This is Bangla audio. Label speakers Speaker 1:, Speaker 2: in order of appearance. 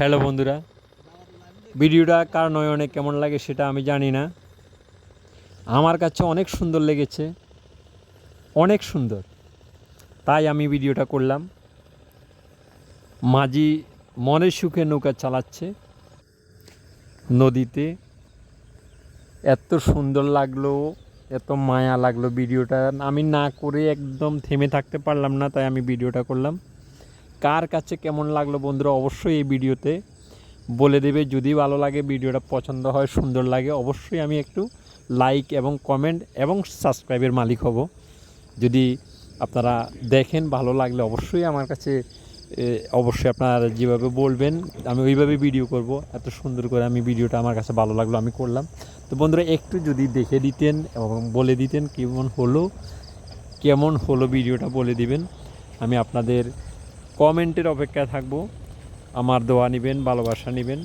Speaker 1: হ্যালো বন্ধুরা, ভিডিওটা কার নয়নে কেমন লাগে সেটা আমি জানি না। আমার কাছে অনেক সুন্দর লেগেছে, অনেক সুন্দর, তাই আমি ভিডিওটা করলাম। মাঝি মনের সুখে নৌকা চালাচ্ছে নদীতে। এত সুন্দর লাগলো, এত মায়া লাগলো ভিডিওটা আমি না করে একদম থেমে থাকতে পারলাম না, তাই আমি ভিডিওটা করলাম। কার কাছে কেমন লাগলো বন্ধুরা অবশ্যই এই ভিডিওতে বলে দেবে। যদি ভালো লাগে, ভিডিওটা পছন্দ হয়, সুন্দর লাগে, অবশ্যই আমি একটু লাইক এবং কমেন্ট এবং সাবস্ক্রাইবের মালিক হব। যদি আপনারা দেখেন ভালো লাগলে অবশ্যই আমার কাছে অবশ্যই আপনারা যেভাবে বলবেন আমি ওইভাবে ভিডিও করব। এত সুন্দর করে আমি ভিডিওটা আমার কাছে ভালো লাগলো, আমি করলাম। তো বন্ধুরা একটু যদি দেখে দিতেন এবং বলে দিতেন কেমন হলো ভিডিওটা বলে দিবেন। আমি আপনাদের কমেন্টের অপেক্ষায় থাকবো। আমার দোয়া নেবেন, ভালোবাসা নেবেন।